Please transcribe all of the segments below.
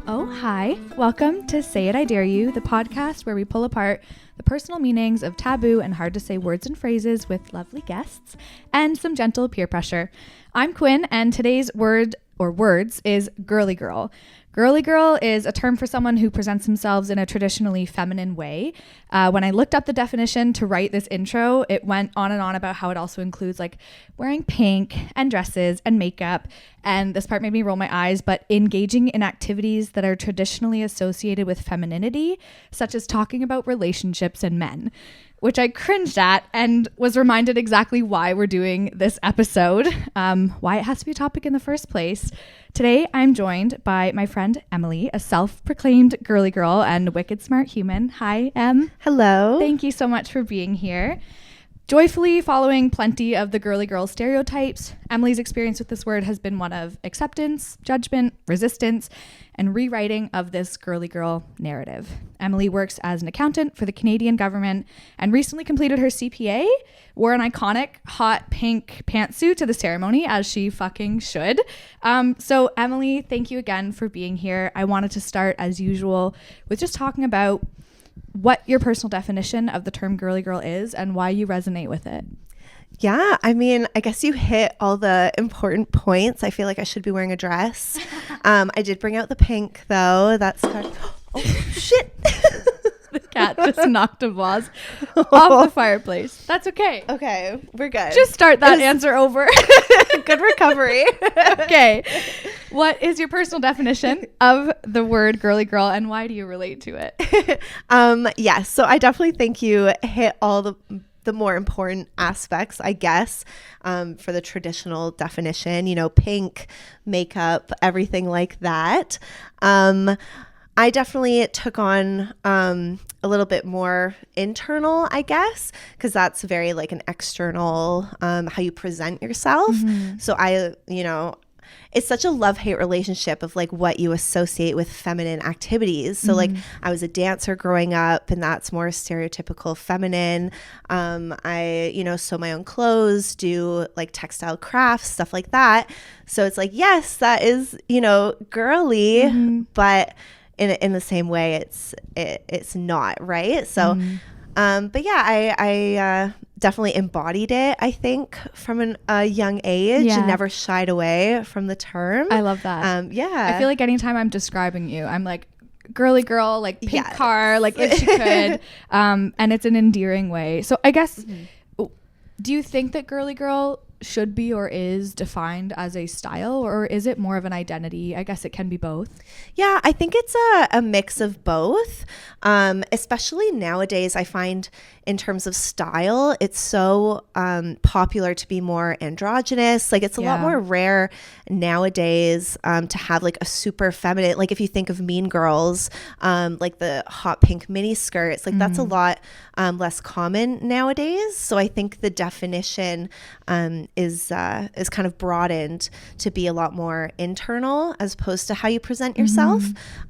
Oh, hi. Welcome to Say It, I Dare You, the podcast where we pull apart the personal meanings of taboo and hard to say words and phrases with lovely guests and some gentle peer pressure. I'm Quinn, and today's word or words is girly girl. Girly girl is a term for someone who presents themselves in a traditionally feminine way. When I looked up the definition to write this intro, it went on and on about how it also includes like wearing pink and dresses and makeup. And this part made me roll my eyes, but engaging in activities that are traditionally associated with femininity, such as talking about relationships and men, which I cringed at and was reminded exactly why we're doing this episode, why it has to be a topic in the first place. Today, I'm joined by my friend Emily, a self-proclaimed girly girl and wicked smart human. Hi, Em. Hello. Thank you so much for being here. Joyfully following plenty of the girly girl stereotypes, Emily's experience with this word has been one of acceptance, judgment, resistance, and rewriting of this girly girl narrative. Emily works as an accountant for the Canadian government and recently completed her CPA, wore an iconic hot pink pantsuit to the ceremony, as she fucking should. So Emily, thank you again for being here. I wanted to start, as usual, with just talking about what your personal definition of the term girly girl is and why you resonate with it. Yeah, I mean, I guess you hit all the important points. I feel like I should be wearing a dress. I did bring out the pink, though. That's kind of... Oh, shit. The cat just knocked a vase off the fireplace. That's okay. Okay, we're good. Just start that answer over. Good recovery. Okay. What is your personal definition of the word girly girl and why do you relate to it? Yes, so I definitely think you hit all the more important aspects, I guess, for the traditional definition, you know, pink, makeup, everything like that. I definitely took on a little bit more internal, I guess, because that's very like an external, how you present yourself. Mm-hmm. So it's such a love-hate relationship of like what you associate with feminine activities. So like I was a dancer growing up and that's more stereotypical feminine. I, sew my own clothes, do like textile crafts, stuff like that. So it's like, yes, that is, girly, but in the same way it's not, right? So but yeah, I definitely embodied it, I think, from a young age and never shied away from the term. I love that. Yeah. I feel like anytime I'm describing you, I'm like girly girl, like pink car, like if she could. And it's an endearing way. So I guess, do you think that girly girl should be or is defined as a style, or is it more of an identity? I guess it can be both. Yeah, I think it's a mix of both. Especially nowadays, I find in terms of style, it's so popular to be more androgynous. Like it's a lot more rare nowadays to have like a super feminine, like if you think of Mean Girls, like the hot pink mini skirts, like that's a lot less common nowadays. So I think the definition is kind of broadened to be a lot more internal as opposed to how you present yourself,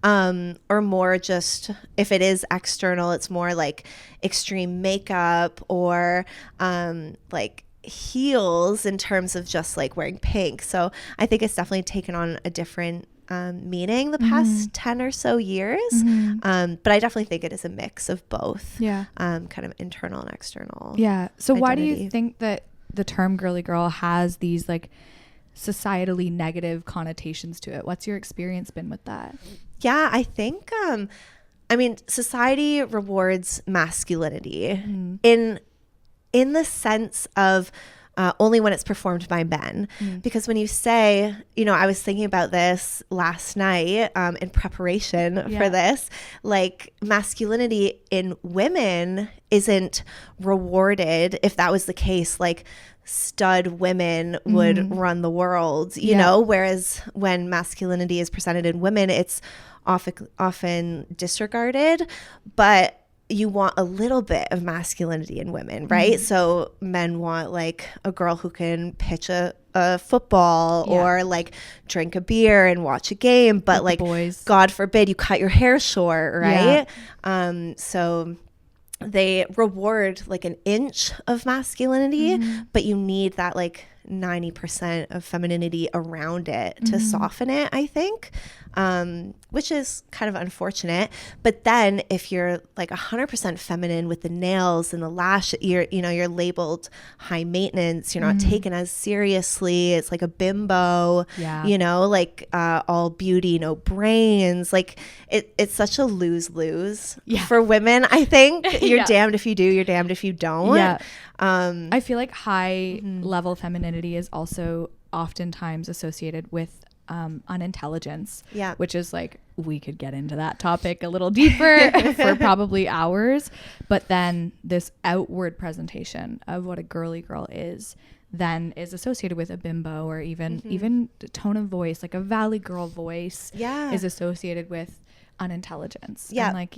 or more just if it is external, it's more like extreme makeup or like heels in terms of just like wearing pink. So I think it's definitely taken on a different meaning the past 10 or so years. But I definitely think it is a mix of both. Yeah. Kind of internal and external. Yeah. So identity. Why do you think that the term girly girl has these like societally negative connotations to it? What's your experience been with that? Yeah, I think society rewards masculinity in the sense of only when it's performed by men. Because when you say, I was thinking about this last night in preparation for this, like masculinity in women isn't rewarded. If that was the case, like stud women would run the world, you know, whereas when masculinity is presented in women, it's often disregarded, but you want a little bit of masculinity in women, right? So men want like a girl who can pitch a football or like drink a beer and watch a game, but like God forbid you cut your hair short, right? So they reward like an inch of masculinity, but you need that like 90% of femininity around it to soften it, I think, which is kind of unfortunate. But then if you're like 100% feminine with the nails and the lash, you're labeled high maintenance. You're not taken as seriously. It's like a bimbo, like all beauty, no brains. Like it's such a lose-lose for women, I think. You're damned if you do, you're damned if you don't. Yeah. I feel like high level femininity is also oftentimes associated with unintelligence, which is like, we could get into that topic a little deeper for probably hours. But then this outward presentation of what a girly girl is then is associated with a bimbo, or even the tone of voice, like a valley girl voice is associated with unintelligence. And like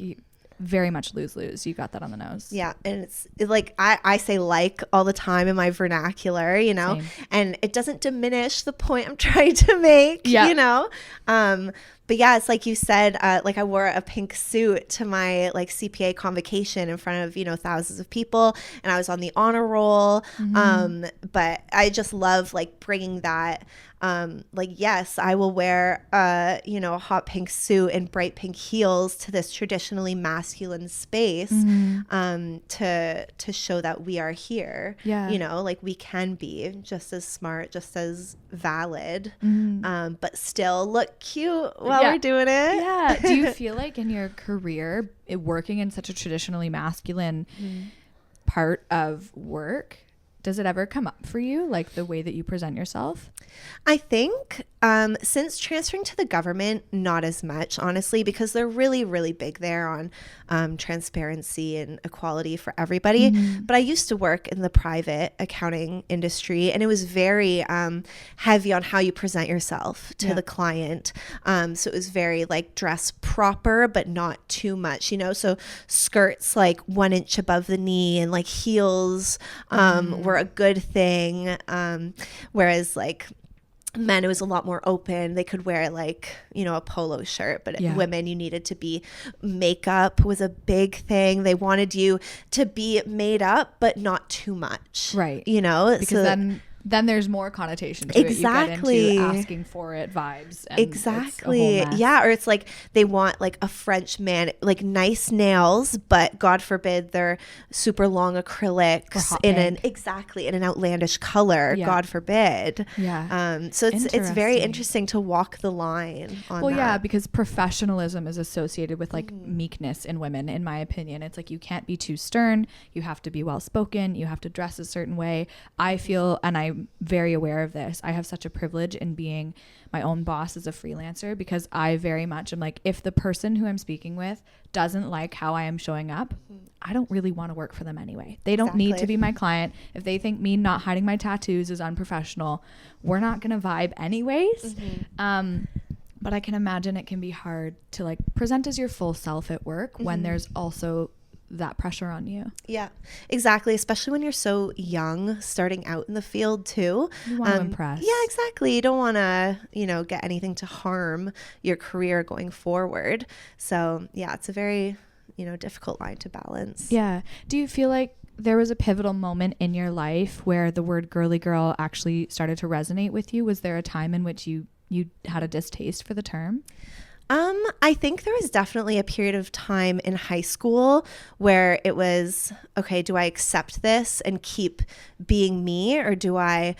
very much lose. You got that on the nose. Yeah. And it's like, I say like all the time in my vernacular, Same. And it doesn't diminish the point I'm trying to make, but yeah, it's like you said, like I wore a pink suit to my like CPA convocation in front of, thousands of people, and I was on the honor roll. But I just love like bringing that, like, yes, I will wear, a hot pink suit and bright pink heels to this traditionally masculine space, to show that we are here, like we can be just as smart, just as valid, but still look cute while we're doing it. Yeah. Do you feel like in your career, working in such a traditionally masculine part of work, does it ever come up for you, like the way that you present yourself? I think since transferring to the government, not as much, honestly, because they're really, really big there on transparency and equality for everybody. But I used to work in the private accounting industry, and it was very heavy on how you present yourself to the client. So it was very like dress proper, but not too much, so skirts like 1 inch above the knee and like heels were a good thing. Whereas like men, it was a lot more open. They could wear like, a polo shirt, but women, you needed to be, makeup was a big thing. They wanted you to be made up, but not too much. Right. Because so, then there's more connotation to it. You get into asking for it vibes. And exactly. Yeah. Or it's like they want like a French man, like nice nails, but God forbid they're super long acrylics in an outlandish color. God forbid. Yeah. So it's very interesting to walk the line on that. Yeah, because professionalism is associated with like meekness in women, in my opinion. It's like you can't be too stern. You have to be well spoken. You have to dress a certain way. I feel, and I'm very aware of this, I have such a privilege in being my own boss as a freelancer, because I very much am like, if the person who I'm speaking with doesn't like how I am showing up, I don't really want to work for them anyway. They don't need to be my client. If they think me not hiding my tattoos is unprofessional, we're not going to vibe anyways. But I can imagine it can be hard to like present as your full self at work when there's also that pressure on you. Yeah, exactly. Especially when you're so young, starting out in the field too. You want to impress. Yeah, exactly. You don't want to, get anything to harm your career going forward. So yeah, it's a very, difficult line to balance. Yeah. Do you feel like there was a pivotal moment in your life where the word girly girl actually started to resonate with you? Was there a time in which you had a distaste for the term? I think there was definitely a period of time in high school where it was, okay, do I accept this and keep being me, or do I,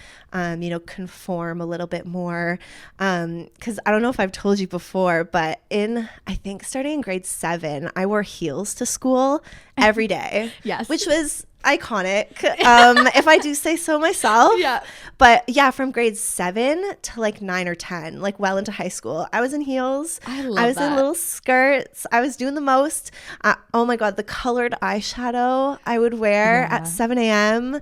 conform a little bit more? Because I don't know if I've told you before, but I think starting in grade 7, I wore heels to school every day. Yes. Which was iconic, if I do say so myself. Yeah. But yeah, from grade 7 to like 9 or 10, like well into high school, I was in heels. I was in little skirts. I was doing the most. Oh my God, the colored eyeshadow I would wear at 7 a.m.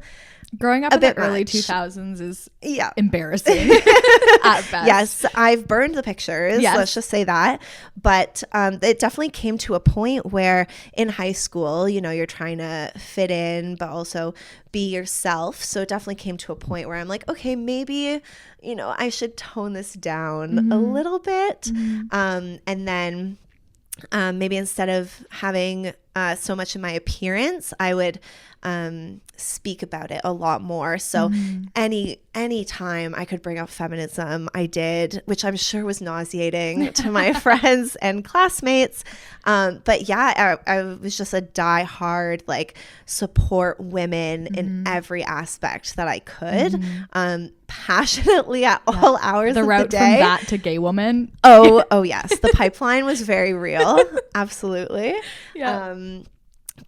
Growing up in the early 2000s is embarrassing at best. Yes, I've burned the pictures. Yes. Let's just say that. But it definitely came to a point where in high school, you're trying to fit in, but also be yourself. So it definitely came to a point where I'm like, okay, maybe, I should tone this down a little bit. And then maybe instead of having so much in my appearance, I would speak about it a lot more. So any time I could bring up feminism, I did, which I'm sure was nauseating to my friends and classmates. But yeah, I was just a diehard, like, support women in every aspect that I could, passionately at all hours The of route the from day. that to gay woman. Oh yes, the pipeline was very real. Absolutely. Yeah.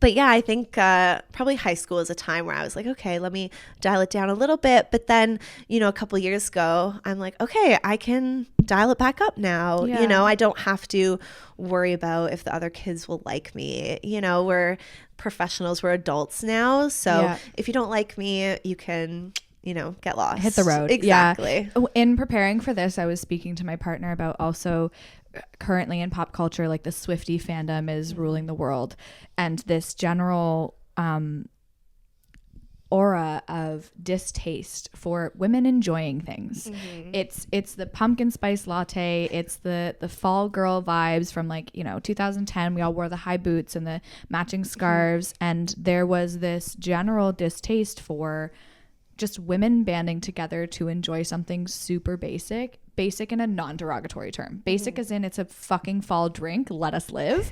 But yeah, I think probably high school is a time where I was like, okay, let me dial it down a little bit. But then, a couple years ago, I'm like, okay, I can dial it back up now. Yeah. I don't have to worry about if the other kids will like me. We're professionals, we're adults now. So if you don't like me, you can, get lost. Hit the road. Exactly. Yeah. In preparing for this, I was speaking to my partner about also currently in pop culture, like the Swiftie fandom is ruling the world, and this general aura of distaste for women enjoying things. It's the pumpkin spice latte, it's the fall girl vibes from 2010. We all wore the high boots and the matching scarves, and there was this general distaste for just women banding together to enjoy something super basic in a non-derogatory term. Basic as in it's a fucking fall drink, let us live.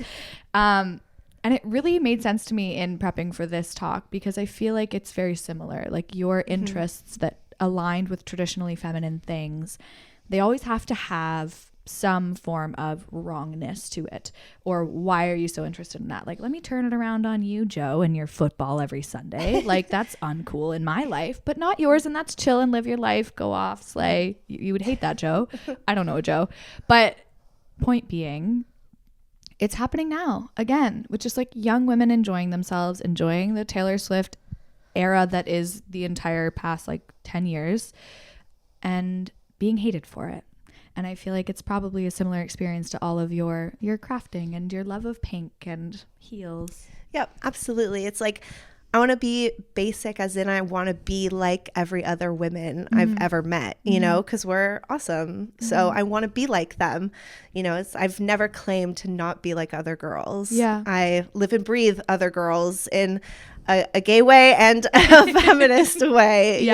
And it really made sense to me in prepping for this talk, because I feel like it's very similar. Like your interests that aligned with traditionally feminine things, they always have to have some form of wrongness to it. Or why are you so interested in that? Like, let me turn it around on you, Joe, and your football every Sunday. Like, that's uncool in my life, but not yours. And that's chill and live your life. Go off, slay. You would hate that, Joe. I don't know, Joe. But point being, it's happening now again, with just like young women enjoying themselves, enjoying the Taylor Swift era that is the entire past 10 years, and being hated for it. And I feel like it's probably a similar experience to all of your crafting and your love of pink and heels. Yep, absolutely. It's like, I want to be basic, as in I want to be like every other woman I've ever met, because we're awesome. So I want to be like them. I've never claimed to not be like other girls. Yeah. I live and breathe other girls in a gay way and a feminist way,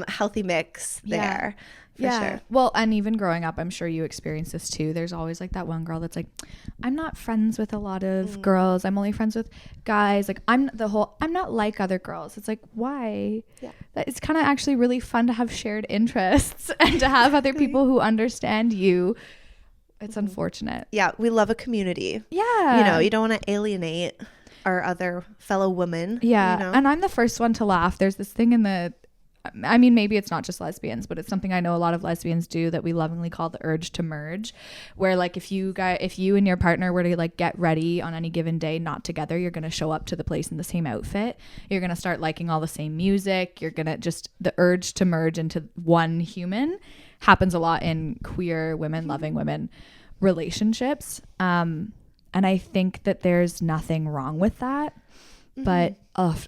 healthy mix there. For sure. Well, and even growing up, I'm sure you experienced this too. There's always that one girl that's like, I'm not friends with a lot of girls. I'm only friends with guys. Like, I'm not like other girls. It's like, why? Yeah. It's kind of actually really fun to have shared interests and to have other people who understand you. It's unfortunate. Yeah. We love a community. Yeah. You don't want to alienate our other fellow women. Yeah. And I'm the first one to laugh. There's this thing maybe it's not just lesbians, but it's something I know a lot of lesbians do that we lovingly call the urge to merge, where if you and your partner were to get ready on any given day, not together, you're going to show up to the place in the same outfit. You're going to start liking all the same music. You're going to the urge to merge into one human happens a lot in queer women, loving women relationships. And I think that there's nothing wrong with that. But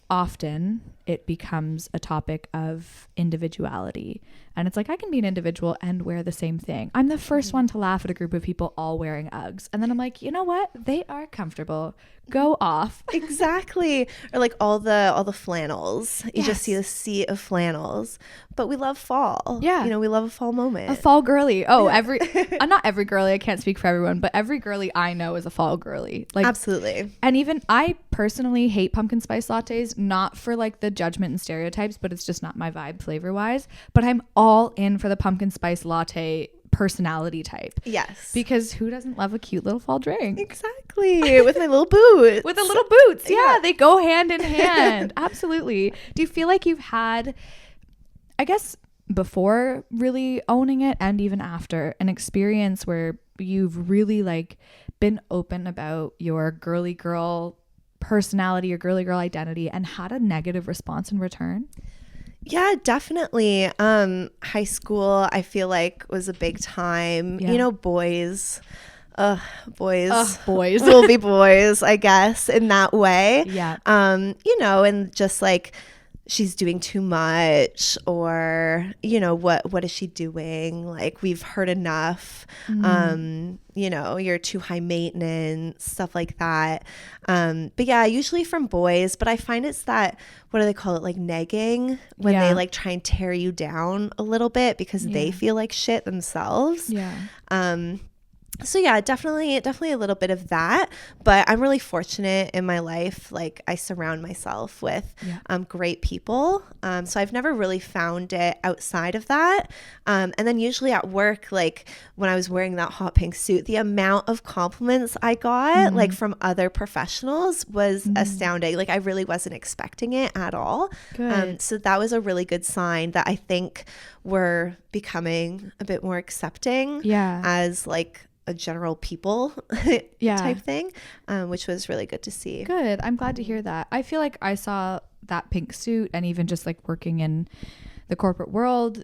often it becomes a topic of individuality. And it's like, I can be an individual and wear the same thing. I'm the first one to laugh at a group of people all wearing Uggs. And then I'm like, you know what? They are comfortable. Go off. Exactly. Or all the flannels. You just see a sea of flannels. But we love fall. Yeah. We love a fall moment. A fall girly. Oh, not every girly. I can't speak for everyone, but every girly I know is a fall girly. Absolutely. And even I personally hate pumpkin spice lattes, not for the judgment and stereotypes, but it's just not my vibe flavor wise. But I'm all in for the pumpkin spice latte personality type. Yes. Because who doesn't love a cute little fall drink? Exactly. With my little boots. With the little boots. Yeah, they go hand in hand. Absolutely. Do you feel like you've had, I guess, before really owning it and even after, an experience where you've really been open about your girly girl personality or girly girl identity and had a negative response in return? Yeah, definitely. High school, I feel was a big time. Yeah. Boys Boys will be boys, I guess, in that way. Yeah. And just she's doing too much, or, you know, what is she doing? Like, we've heard enough. You know, you're too high maintenance, stuff like that. But yeah, usually from boys, but I find it's that, what do they call it? Like negging, when they like try and tear you down a little bit because they feel like shit themselves. So yeah, definitely a little bit of that, but I'm really fortunate in my life. Like, I surround myself with great people. So I've never really found it outside of that. And then usually at work, like when I was wearing that hot pink suit, the amount of compliments I got like from other professionals was astounding. Like, I really wasn't expecting it at all. So that was a really good sign that I think we're becoming a bit more accepting as like a general people type thing, which was really good to see. Good. I'm glad to hear that. I feel like I saw that pink suit, and even just like working in the corporate world,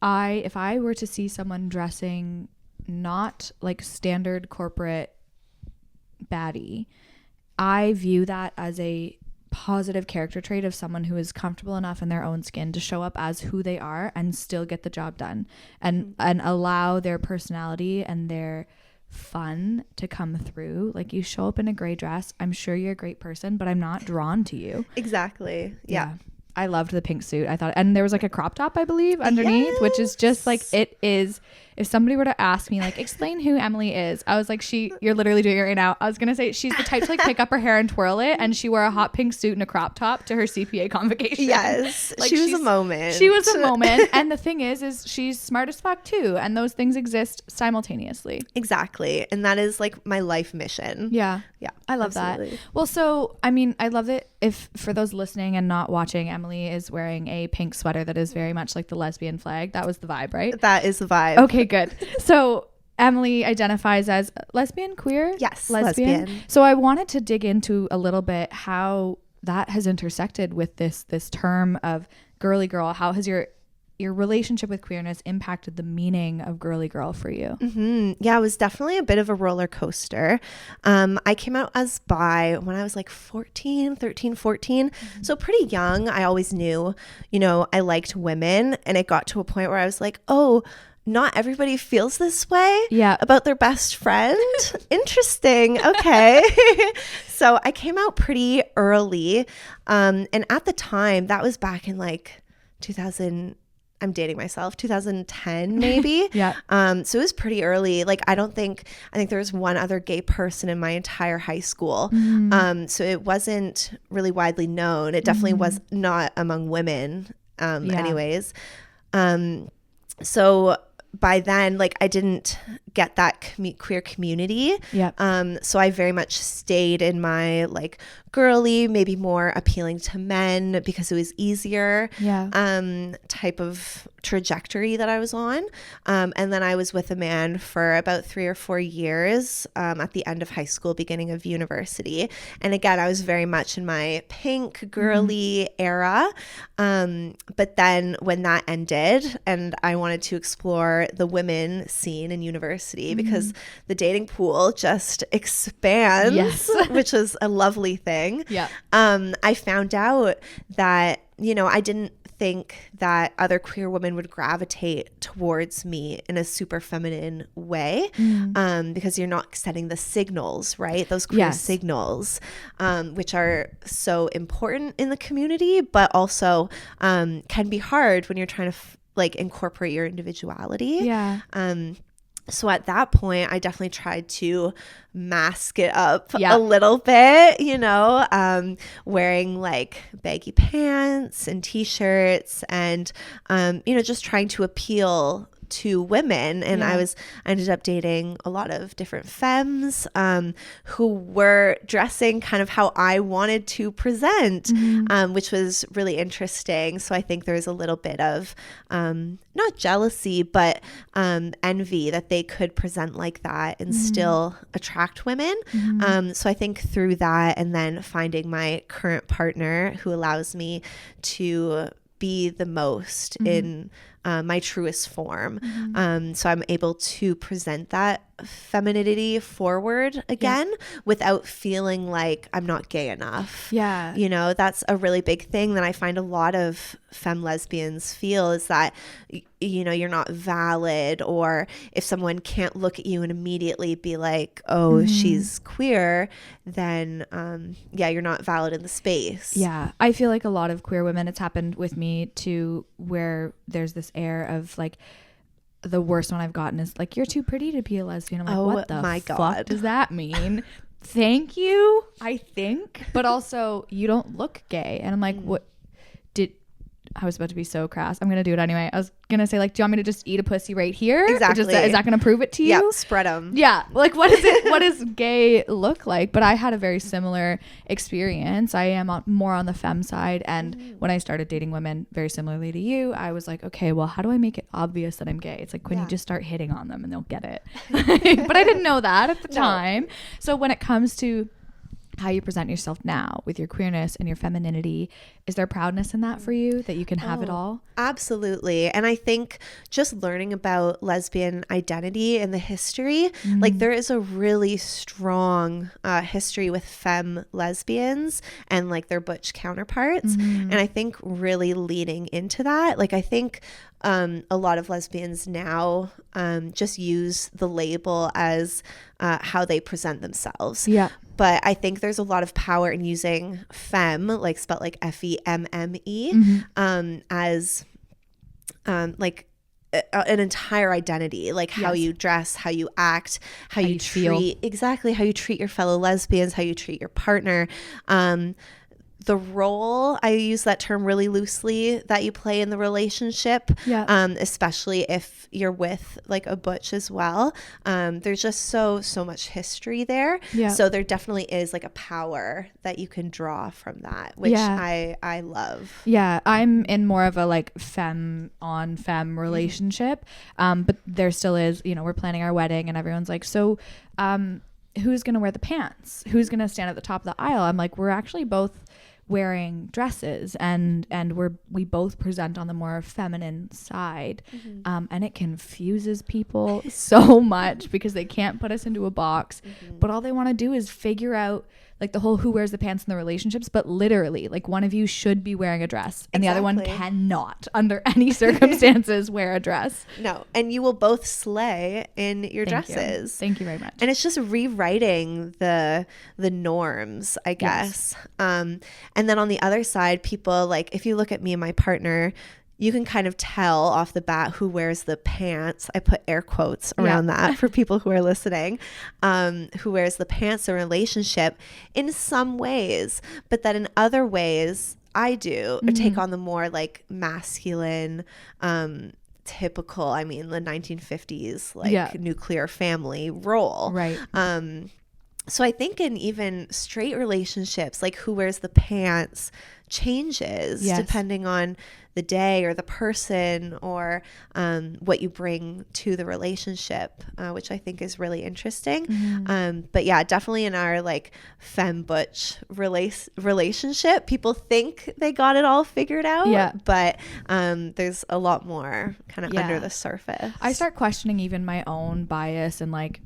if I were to see someone dressing not like standard corporate baddie, I view that as a positive character trait of someone who is comfortable enough in their own skin to show up as who they are and still get the job done, and allow their personality and their fun to come through. Like, you show up in a gray dress, I'm sure you're a great person, but I'm not drawn to you. Exactly. Yeah. I loved the pink suit. I thought, and there was like a crop top, I believe, underneath, which is just like, it is, if somebody were to ask me, like, explain who Emily is, I was like, you're literally doing it right now. I was going to say, she's the type to like pick up her hair and twirl it. And she wore a hot pink suit and a crop top to her CPA convocation. Yes. Like, she was a moment. She was a moment. And the thing is she's smart as fuck too. And those things exist simultaneously. Exactly. And that is like my life mission. Yeah. Yeah. I love that. Well, so, I mean, I love it. If for those listening and not watching, Emily is wearing a pink sweater that is very much like the lesbian flag. That was the vibe, right? That is the vibe. Okay, good. So Emily identifies as lesbian, queer? Yes, lesbian. So I wanted to dig into a little bit how that has intersected with this term of girly girl. How has your relationship with queerness impacted the meaning of girly girl for you? Yeah, it was definitely a bit of a roller coaster. I came out as bi when I was like 13, 14. So pretty young. I always knew, you know, I liked women, and it got to a point where I was like, oh, not everybody feels this way about their best friend. Interesting. Okay. So I came out pretty early. And at the time, that was back in like I'm dating myself, 2010 maybe. So it was pretty early. Like, I think there was one other gay person in my entire high school. So it wasn't really widely known. It definitely was not among women anyways. So by then, like, I didn't get that queer community. So I very much stayed in my like girly, maybe more appealing to men because it was easier type of trajectory that I was on. And then I was with a man for about 3 or 4 years at the end of high school, beginning of university. And again, I was very much in my pink girly era. But then when that ended and I wanted to explore the women scene in university because the dating pool just expands, which is a lovely thing. I found out that, you know, I didn't think that other queer women would gravitate towards me in a super feminine way, because you're not setting the signals, right? Those queer signals, which are so important in the community, but also can be hard when you're trying to like incorporate your individuality. So at that point, I definitely tried to mask it up a little bit, you know, wearing like baggy pants and t-shirts and, you know, just trying to appeal to women. And I ended up dating a lot of different femmes who were dressing kind of how I wanted to present, which was really interesting. So I think there's a little bit of not jealousy, but envy that they could present like that and still attract women. So I think through that, and then finding my current partner who allows me to be the most in my truest form. So I'm able to present that femininity forward again without feeling like I'm not gay enough. Yeah. You know, that's a really big thing that I find a lot of femme lesbians feel, is that, you know, you're not valid, or if someone can't look at you and immediately be like, oh, she's queer, then you're not valid in the space. Yeah. I feel like a lot of queer women, it's happened with me too, where there's this air of like, the worst one I've gotten is like, you're too pretty to be a lesbian. I'm like, what the fuck does that mean? Thank you, I think. But also, you don't look gay. And I'm like, I was about to be so crass. I'm going to do it anyway. I was going to say, like, do you want me to just eat a pussy right here? Exactly. Is that going to prove it to you? Yeah, spread them. Yeah. Like, what does gay look like? But I had a very similar experience. I am more on the femme side. And when I started dating women, very similarly to you, I was like, okay, well, how do I make it obvious that I'm gay? It's like when you just start hitting on them and they'll get it. But I didn't know that at the time. So when it comes to how you present yourself now with your queerness and your femininity, is there proudness in that for you, that you can have it all? Absolutely. And I think just learning about lesbian identity and the history, like there is a really strong history with femme lesbians and like their butch counterparts. And I think really leaning into that, like I think a lot of lesbians now just use the label as how they present themselves. Yeah. But I think there's a lot of power in using femme, like spelled like FEMME, as like an entire identity, like how you dress, how you act, how you treat, exactly how you treat your fellow lesbians, how you treat your partner. The role, I use that term really loosely, that you play in the relationship, especially if you're with like a butch as well. There's just so much history there. So there definitely is like a power that you can draw from that, which I love. Yeah, I'm in more of a like femme on femme relationship, but there still is, you know, we're planning our wedding and everyone's like, so who's gonna wear the pants? Who's gonna stand at the top of the aisle? I'm like, we're actually both wearing dresses and we both present on the more feminine side, and it confuses people so much because they can't put us into a box, but all they want to do is figure out like the whole who wears the pants in the relationships, but literally like one of you should be wearing a dress and the other one cannot under any circumstances wear a dress. No, and you will both slay in your dresses. Thank you very much. And it's just rewriting the norms, I guess. And then on the other side, people, like if you look at me and my partner, you can kind of tell off the bat who wears the pants. I put air quotes around that for people who are listening, who wears the pants in a relationship in some ways, but that in other ways I do, or take on the more like masculine, typical, I mean, the 1950s, like nuclear family role. Right. So I think in even straight relationships, like who wears the pants changes depending on the day or the person or what you bring to the relationship, which I think is really interesting. But yeah, definitely in our like femme butch relationship, people think they got it all figured out, but there's a lot more kind of under the surface. I start questioning even my own bias and like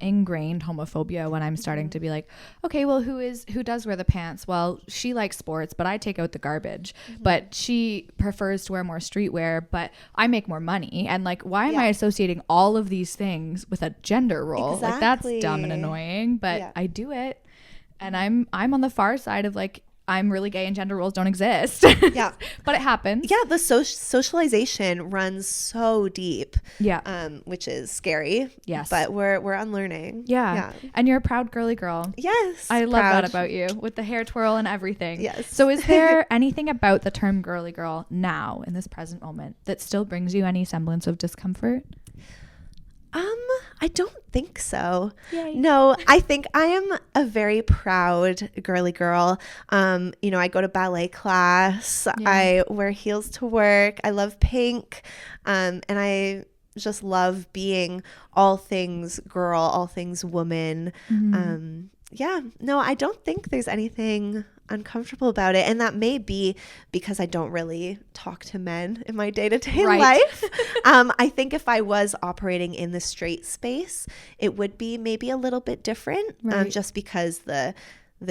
ingrained homophobia when I'm starting to be like, okay, well, who does wear the pants? Well, she likes sports, but I take out the garbage. But she prefers to wear more streetwear, but I make more money. And like, why am I associating all of these things with a gender role? Like that's dumb and annoying, but I do it. And I'm on the far side of like, I'm really gay and gender roles don't exist. But it happens. The socialization runs so deep. Which is scary. Yes. But we're unlearning. And you're a proud girly girl. Yes. I love that about you, with the hair twirl and everything. Yes. So is there anything about the term girly girl now in this present moment that still brings you any semblance of discomfort? I don't think so. Yay. No, I think I am a very proud girly girl. You know, I go to ballet class. I wear heels to work. I love pink. And I just love being all things girl, all things woman. yeah, no, I don't think there's anything uncomfortable about it. And that may be because I don't really talk to men in my day-to-day life. I think if I was operating in the straight space, it would be maybe a little bit different, just because the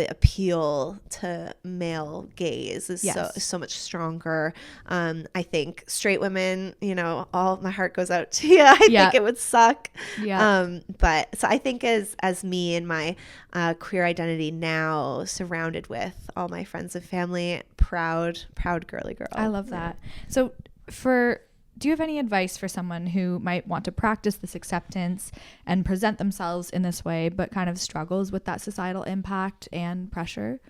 appeal to male gaze is so much stronger. I think straight women, all my heart goes out to you. I think it would suck. But so I think as me and my queer identity now, surrounded with all my friends and family, proud girly girl. I love that. So do you have any advice for someone who might want to practice this acceptance and present themselves in this way, but kind of struggles with that societal impact and pressure?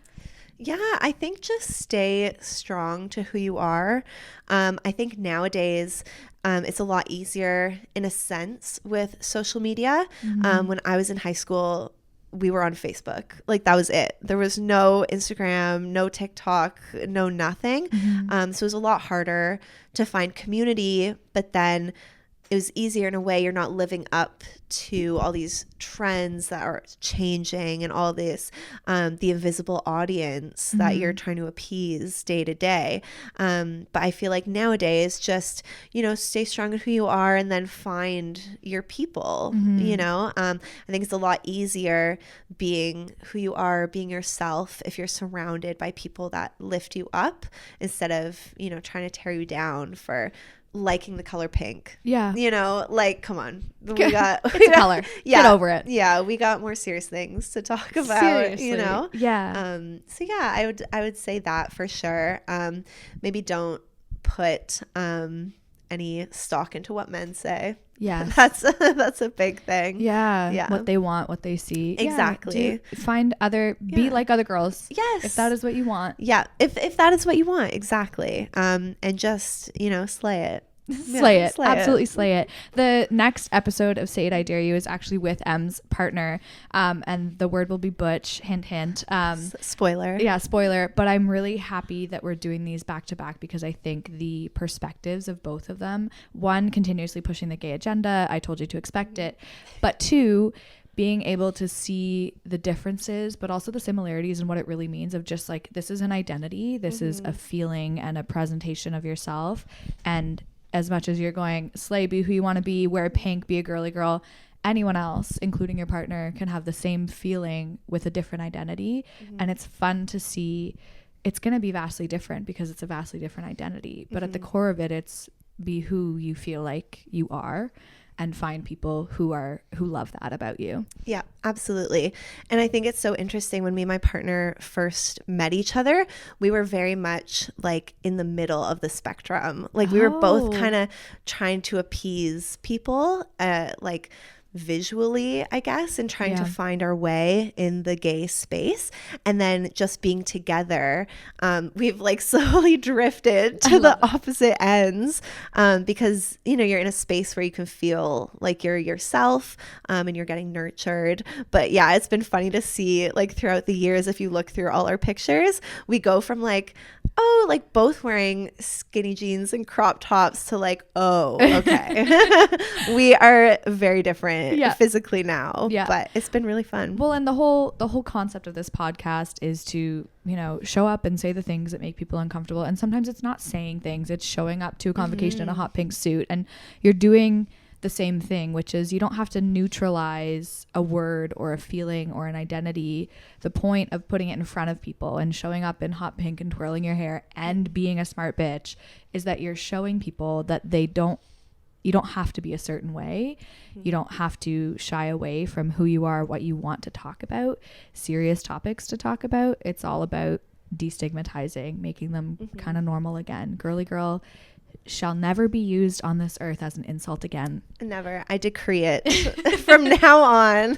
Yeah, I think just stay strong to who you are. I think nowadays it's a lot easier in a sense with social media. When I was in high school, we were on Facebook. Like, that was it. There was no Instagram, no TikTok, no nothing. So it was a lot harder to find community, but then it was easier in a way. You're not living up to all these trends that are changing and all this, the invisible audience that you're trying to appease day to day. But I feel like nowadays, just, stay strong in who you are and then find your people, I think it's a lot easier being who you are, being yourself, if you're surrounded by people that lift you up instead of, trying to tear you down for liking the color pink. Come on, it's a color. Get over it. We got more serious things to talk about. Seriously. So I would say that for sure. Maybe don't put any stock into what men say. That's a big thing. What they want, what they see. Exactly. Find be like other girls. If that is what you want. If that is what you want. Exactly. And just, slay it. Absolutely slay it. The next episode of Say It I Dare You is actually with M's partner, and the word will be butch. Hint hint. Spoiler. Spoiler. But I'm really happy that we're doing these back to back, because I think the perspectives of both of them, one, continuously pushing the gay agenda, I told you to expect it, but two, being able to see the differences but also the similarities and what it really means, of just like, this is an identity, this is a feeling and a presentation of yourself, and as much as you're going slay, be who you want to be, wear pink, be a girly girl, anyone else, including your partner, can have the same feeling with a different identity. And it's fun to see. It's going to be vastly different because it's a vastly different identity, but at the core of it, it's be who you feel like you are, and find people who love that about you. Yeah, absolutely. And I think it's so interesting, when me and my partner first met each other, we were very much like in the middle of the spectrum. Like, we were both kind of trying to appease people, like visually, I guess, and trying to find our way in the gay space. And then just being together, we've like slowly drifted to the opposite ends, because you're in a space where you can feel like you're yourself, and you're getting nurtured. But yeah, it's been funny to see, like, throughout the years, if you look through all our pictures, we go from like, oh, like both wearing skinny jeans and crop tops to like, oh, okay. We are very different physically now, but it's been really fun. Well, and the whole concept of this podcast is to, show up and say the things that make people uncomfortable. And sometimes it's not saying things, it's showing up to a convocation in a hot pink suit, and you're doing the same thing, which is you don't have to neutralize a word or a feeling or an identity. The point of putting it in front of people and showing up in hot pink and twirling your hair and being a smart bitch is that you're showing people that you don't have to be a certain way. You don't have to shy away from who you are, what you want to talk about, serious topics to talk about. It's all about destigmatizing, making them kind of normal again. Girly girl shall never be used on this earth as an insult again. Never. I decree it from now on.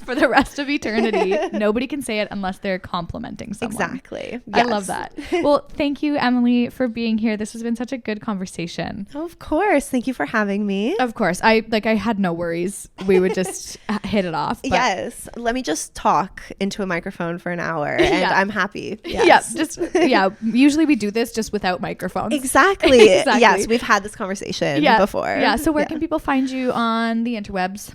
For the rest of eternity. Nobody can say it unless they're complimenting someone. Exactly. Yes. I love that. Well, thank you, Emily, for being here. This has been such a good conversation. Oh, of course. Thank you for having me. Of course. I had no worries. We would just hit it off. But yes. Let me just talk into a microphone for an hour and I'm happy. Yes. Usually we do this just without microphones. Exactly. Yes. We've had this conversation before. Yeah. So where can people find you on the interwebs?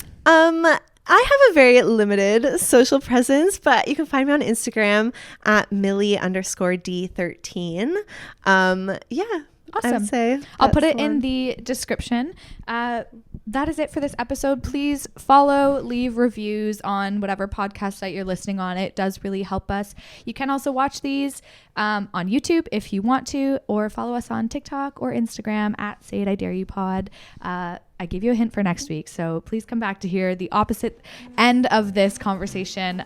I have a very limited social presence, but you can find me on Instagram at Millie_D13. Yeah. Awesome. I would say I'll put it in the description. That is it for this episode. Please follow, leave reviews on whatever podcast site you're listening on. It does really help us. You can also watch these on YouTube if you want to, or follow us on TikTok or Instagram at Say It I Dare You Pod. I gave you a hint for next week, so please come back to hear the opposite end of this conversation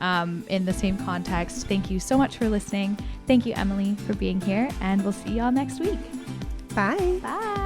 in the same context. Thank you so much for listening. Thank you, Emily, for being here, and we'll see you all next week. Bye. Bye.